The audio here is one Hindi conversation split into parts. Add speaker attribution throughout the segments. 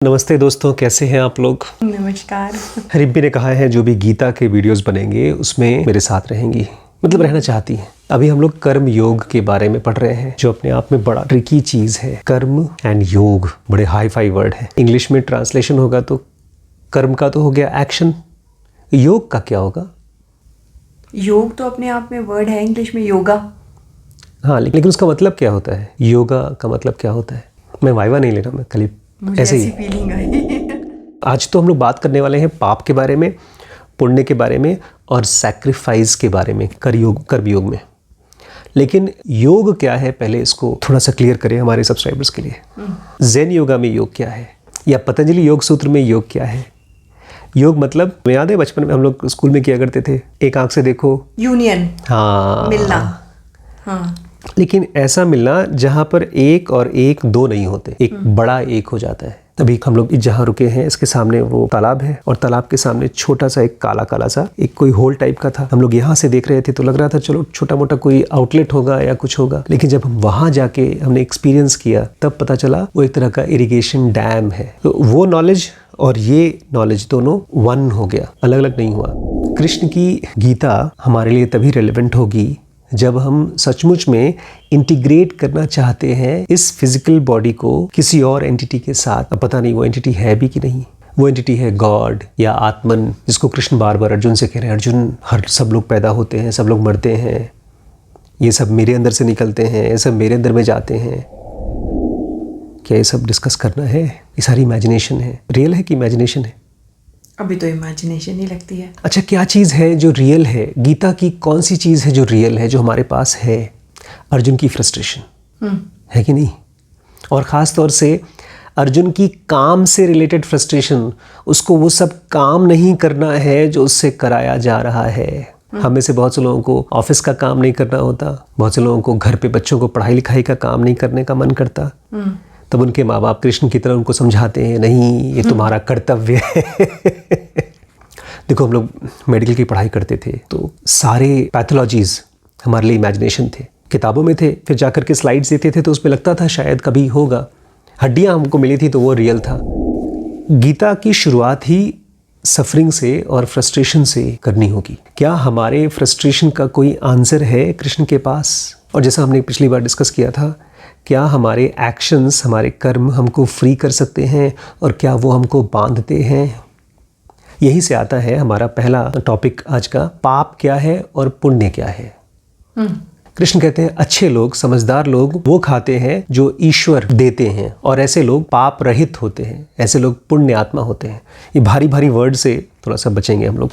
Speaker 1: नमस्ते दोस्तों, कैसे हैं आप लोग।
Speaker 2: नमस्कार।
Speaker 1: रिम्पी ने कहा है जो भी गीता के वीडियोस बनेंगे उसमें मेरे साथ रहेंगी, मतलब रहना चाहती हैं। अभी हम लोग कर्म योग के बारे में पढ़ रहे हैं जो अपने आप में बड़ा ट्रिकी चीज है। कर्म एंड योग बड़े हाई फाई वर्ड है। इंग्लिश में ट्रांसलेशन होगा तो कर्म का तो हो गया एक्शन, योग का क्या होगा?
Speaker 2: योग तो अपने आप में वर्ड है, इंग्लिश में योगा।
Speaker 1: हाँ, लेकिन उसका मतलब क्या होता है? योगा का मतलब क्या होता है? मैं वाइवा नहीं ले रहा, मैं खाली ऐसे ही
Speaker 2: फीलिंग आई।
Speaker 1: आज तो हम लोग बात करने वाले हैं पाप के बारे में, पुण्य के बारे में और सैक्रिफाइस के बारे में, कर्म योग में। लेकिन योग क्या है, पहले इसको थोड़ा सा क्लियर करें हमारे सब्सक्राइबर्स के लिए। ज़ेन योगा में योग क्या है, या पतंजलि योग सूत्र में योग क्या है? योग मतलब, मैं याद है बचपन में हम लोग स्कूल में किया करते थे, एक आंख से देखो,
Speaker 2: यूनियन।
Speaker 1: हाँ,
Speaker 2: मिलना। हाँ,
Speaker 1: लेकिन ऐसा मिलना जहां पर एक और एक दो नहीं होते, एक बड़ा एक हो जाता है। अभी हम लोग जहाँ रुके हैं इसके सामने वो तालाब है और तालाब के सामने छोटा सा एक काला काला सा एक कोई होल टाइप का था। हम लोग यहाँ से देख रहे थे तो लग रहा था चलो छोटा मोटा कोई आउटलेट होगा या कुछ होगा, लेकिन जब हम वहाँ जाके हमने एक्सपीरियंस किया तब पता चला वो एक तरह का इरिगेशन डैम है। तो वो नॉलेज और ये नॉलेज दोनों वन हो गया, अलग अलग नहीं हुआ। कृष्ण की गीता हमारे लिए तभी रेलेवेंट होगी जब हम सचमुच में इंटीग्रेट करना चाहते हैं इस फिजिकल बॉडी को किसी और एंटिटी के साथ। अब पता नहीं वो एंटिटी है भी कि नहीं। वो एंटिटी है गॉड या आत्मन, जिसको कृष्ण बार बार अर्जुन से कह रहे हैं, अर्जुन हर सब लोग पैदा होते हैं, सब लोग मरते हैं, ये सब मेरे अंदर से निकलते हैं, ये सब मेरे अंदर में जाते हैं। क्या ये सब डिस्कस करना है? ये सारी इमेजिनेशन है। रियल है कि इमेजिनेशन है?
Speaker 2: अभी तो इमेजिनेशन ही लगती है।
Speaker 1: अच्छा, क्या चीज़ है जो रियल है? गीता की कौन सी चीज़ है जो रियल है, जो हमारे पास है? अर्जुन की फ्रस्ट्रेशन है कि नहीं? और ख़ास तौर से अर्जुन की काम से रिलेटेड फ्रस्ट्रेशन। उसको वो सब काम नहीं करना है जो उससे कराया जा रहा है। हमें से बहुत से लोगों को ऑफिस का काम नहीं करना होता, बहुत से लोगों को घर पे बच्चों को पढ़ाई लिखाई का काम नहीं करने का मन करता। तब उनके माँ बाप कृष्ण की तरह उनको समझाते हैं, नहीं ये तुम्हारा कर्तव्य है। देखो, हम लोग मेडिकल की पढ़ाई करते थे तो सारे पैथोलॉजीज हमारे लिए इमेजिनेशन थे, किताबों में थे, फिर जाकर के स्लाइड्स देते थे तो उसमें लगता था शायद कभी होगा। हड्डियाँ हमको मिली थी तो वो रियल था। गीता की शुरुआत ही सफरिंग से और फ्रस्ट्रेशन से करनी होगी। क्या हमारे फ्रस्ट्रेशन का कोई आंसर है कृष्ण के पास? और जैसा हमने पिछली बार डिस्कस किया था, क्या हमारे एक्शंस, हमारे कर्म हमको फ्री कर सकते हैं और क्या वो हमको बांधते हैं? यही से आता है हमारा पहला टॉपिक आज का, पाप क्या है और पुण्य क्या है। कृष्ण कहते हैं अच्छे लोग, समझदार लोग वो खाते हैं जो ईश्वर देते हैं, और ऐसे लोग पाप रहित होते हैं, ऐसे लोग पुण्य आत्मा होते हैं। ये भारी भारी वर्ड से थोड़ा सा बचेंगे हम लोग।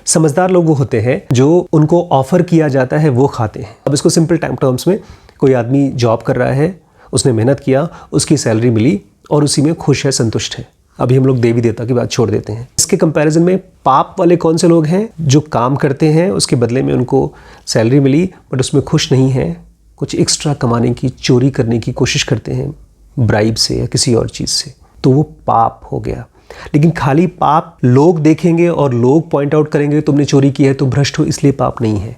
Speaker 1: समझदार लोग वो होते हैं जो उनको ऑफर किया जाता है वो खाते हैं। अब इसको सिंपल टाइम टर्म्स में, कोई आदमी जॉब कर रहा है, उसने मेहनत किया, उसकी सैलरी मिली और उसी में खुश है, संतुष्ट है। अभी हम लोग देवी देवता की बात छोड़ देते हैं। इसके कंपैरिजन में पाप वाले कौन से लोग हैं? जो काम करते हैं, उसके बदले में उनको सैलरी मिली बट उसमें खुश नहीं है, कुछ एक्स्ट्रा कमाने की, चोरी करने की कोशिश करते हैं ब्राइब से या किसी और चीज़ से, तो वो पाप हो गया। लेकिन खाली पाप लोग देखेंगे और लोग पॉइंट आउट करेंगे तुमने चोरी की है, तुम भ्रष्ट हो, इसलिए पाप नहीं है।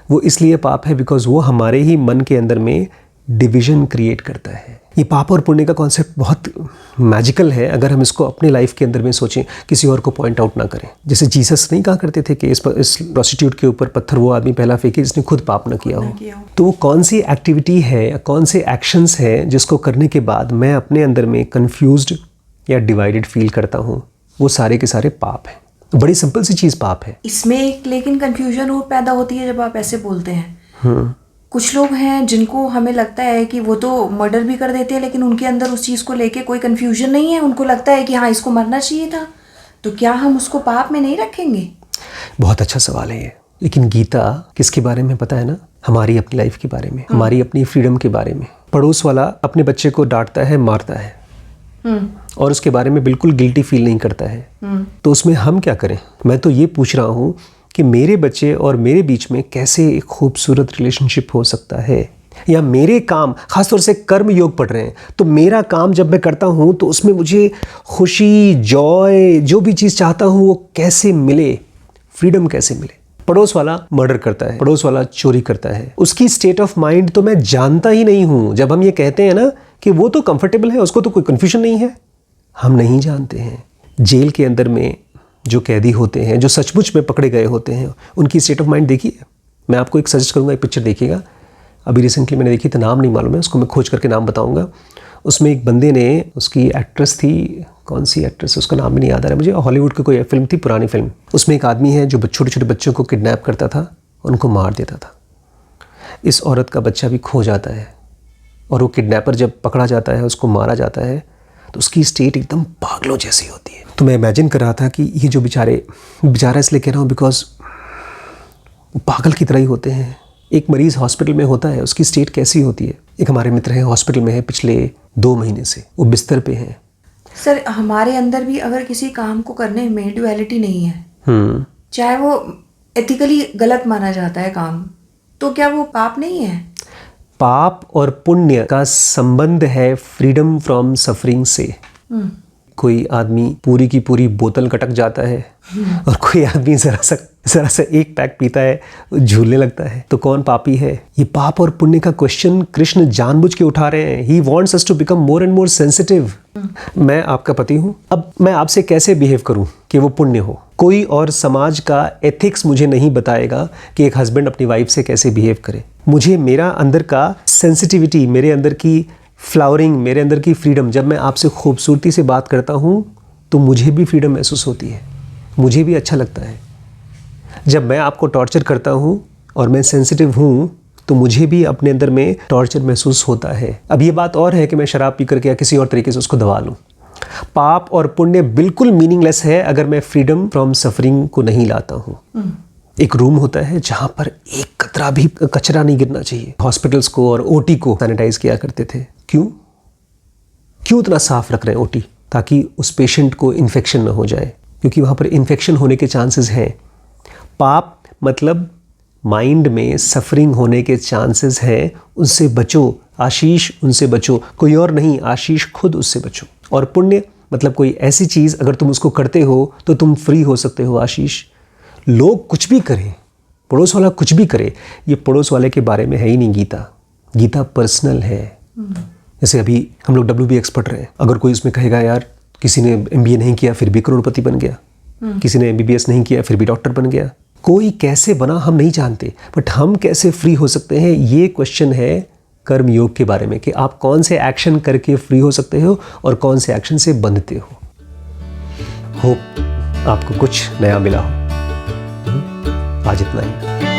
Speaker 1: वो इसलिए पाप है बिकॉज वो हमारे ही मन के अंदर में डिवीजन क्रिएट करता है। ये पाप और पुण्य का कॉन्सेप्ट बहुत मैजिकल है अगर हम इसको अपने लाइफ के अंदर में सोचें, किसी और को पॉइंट आउट ना करें। जैसे जीसस नहीं कहा करते थे कि इस प्रोस्टिट्यूट के ऊपर पत्थर वो आदमी पहला फेंके जिसने खुद पाप ना किया हो। तो वो कौन सी एक्टिविटी है या कौन से एक्शंस हैं जिसको करने के बाद मैं अपने अंदर में कंफ्यूज्ड या डिवाइडेड फील करता हूँ, वो सारे के सारे पाप हैं। बड़ी सिंपल सी चीज़ पाप है।
Speaker 2: इसमें एक लेकिन कंफ्यूजन वो पैदा होती है जब आप ऐसे बोलते हैं। कुछ लोग हैं जिनको हमें लगता है कि वो तो मर्डर भी कर देते हैं लेकिन उनके अंदर उस चीज़ को लेके कोई कंफ्यूजन नहीं है। उनको लगता है कि हाँ, इसको मरना चाहिए था, तो क्या हम उसको पाप में नहीं रखेंगे? बहुत
Speaker 1: अच्छा सवाल है ये। लेकिन गीता किसके बारे में पता है ना? हमारी अपनी लाइफ के बारे में, हमारी अपनी फ्रीडम के बारे में। पड़ोस वाला अपने बच्चे को डांटता है, मारता है और उसके बारे में बिल्कुल गिल्टी फील नहीं करता है, तो उसमें हम क्या करें? मैं तो ये पूछ रहा हूँ कि मेरे बच्चे और मेरे बीच में कैसे एक खूबसूरत रिलेशनशिप हो सकता है, या मेरे काम, खासतौर से कर्म योग पढ़ रहे हैं तो मेरा काम जब मैं करता हूँ तो उसमें मुझे खुशी, जॉय, जो भी चीज़ चाहता हूँ वो कैसे मिले, फ्रीडम कैसे मिले। पड़ोस वाला मर्डर करता है, पड़ोस वाला चोरी करता है, उसकी स्टेट ऑफ माइंड तो मैं जानता ही नहीं हूँ। जब हम ये कहते हैं ना कि वो तो कंफर्टेबल है, उसको तो कोई कन्फ्यूजन नहीं है, हम नहीं जानते हैं। जेल के अंदर में जो कैदी होते हैं, जो सचमुच में पकड़े गए होते हैं, उनकी स्टेट ऑफ माइंड देखिए। मैं आपको एक सजेस्ट करूँगा, एक पिक्चर देखिएगा, अभी रिसेंटली मैंने देखी, तो नाम नहीं मालूम है, उसको मैं खोज करके नाम बताऊँगा। उसमें एक बंदे ने, उसकी एक्ट्रेस थी, कौन सी एक्ट्रेस, उसका नाम भी नहीं याद आ रहा है मुझे, हॉलीवुड की कोई फिल्म थी, पुरानी फिल्म। उसमें एक आदमी है जो छोटे छोटे बच्चों को किडनैप करता था, उनको मार देता था। इस औरत का बच्चा भी खो जाता है और वो किडनैपर जब पकड़ा जाता है, उसको मारा जाता है, तो उसकी स्टेट एकदम पागलों जैसी होती है। तो मैं इमेजिन कर रहा था कि ये जो बेचारा इसलिए कह रहा हूँ बिकॉज पागल की तरह ही होते हैं। एक मरीज़ हॉस्पिटल में होता है, उसकी स्टेट कैसी होती है। एक हमारे मित्र हैं, हॉस्पिटल में है पिछले 2 महीने से, वो बिस्तर पे हैं।
Speaker 2: सर, हमारे अंदर भी अगर किसी काम को करने में ड्युअलिटी नहीं है, चाहे वो एथिकली गलत माना जाता है काम, तो क्या वो पाप नहीं है?
Speaker 1: पाप और पुण्य का संबंध है फ्रीडम फ्रॉम सफरिंग से। कोई आदमी पूरी की पूरी बोतल कटक जाता है और कोई आदमी जरा सा एक पैक पीता है, झूलने लगता है, तो कौन पापी है? ये पाप और पुण्य का क्वेश्चन कृष्ण जानबूझ के उठा रहे हैं। He wants us to become more and more sensitive. मैं आपका पति हूँ, अब मैं आपसे कैसे बिहेव करूँ कि वो पुण्य हो? कोई और समाज का एथिक्स मुझे नहीं बताएगा कि एक हस्बैंड अपनी वाइफ से कैसे बिहेव करे। मुझे मेरा अंदर का सेंसिटिविटी, मेरे अंदर की फ्लावरिंग, मेरे अंदर की फ्रीडम, जब मैं आपसे खूबसूरती से बात करता हूँ तो मुझे भी फ्रीडम महसूस होती है, मुझे भी अच्छा लगता है। जब मैं आपको टॉर्चर करता हूँ और मैं सेंसिटिव हूँ तो मुझे भी अपने अंदर में टॉर्चर महसूस होता है। अब ये बात और है कि मैं शराब पी करके या किसी और तरीके से उसको दबा लूँ। पाप और पुण्य बिल्कुल मीनिंगलेस है अगर मैं फ्रीडम फ्रॉम सफरिंग को नहीं लाता हूँ। एक रूम होता है जहाँ पर एक कतरा भी कचरा नहीं गिरना चाहिए। हॉस्पिटल्स को और ओटी को सैनिटाइज किया करते थे। क्यों इतना साफ रख रहे हैं ओटी? ताकि उस पेशेंट को इन्फेक्शन ना हो जाए, क्योंकि वहाँ पर इन्फेक्शन होने के चांसेस हैं। पाप मतलब माइंड में सफरिंग होने के चांसेस हैं, उनसे बचो आशीष, उनसे बचो, कोई और नहीं, आशीष खुद उससे बचो। और पुण्य मतलब कोई ऐसी चीज़ अगर तुम उसको करते हो तो तुम फ्री हो सकते हो आशीष। लोग कुछ भी करें, पड़ोस वाला कुछ भी करे, ये पड़ोस वाले के बारे में है ही नहीं। गीता पर्सनल है। जैसे अभी हम लोग WBX पढ़ रहे हैं, अगर कोई उसमें कहेगा यार किसी ने MBA नहीं किया फिर भी करोड़पति बन गया, किसी ने MBBS नहीं किया फिर भी डॉक्टर बन गया, कोई कैसे बना हम नहीं जानते, बट हम कैसे फ्री हो सकते हैं, ये क्वेश्चन है कर्म योग के बारे में, कि आप कौन से एक्शन करके फ्री हो सकते हो और कौन से एक्शन से बंधते हो। होप आपको कुछ नया मिला हो। आज इतना ही।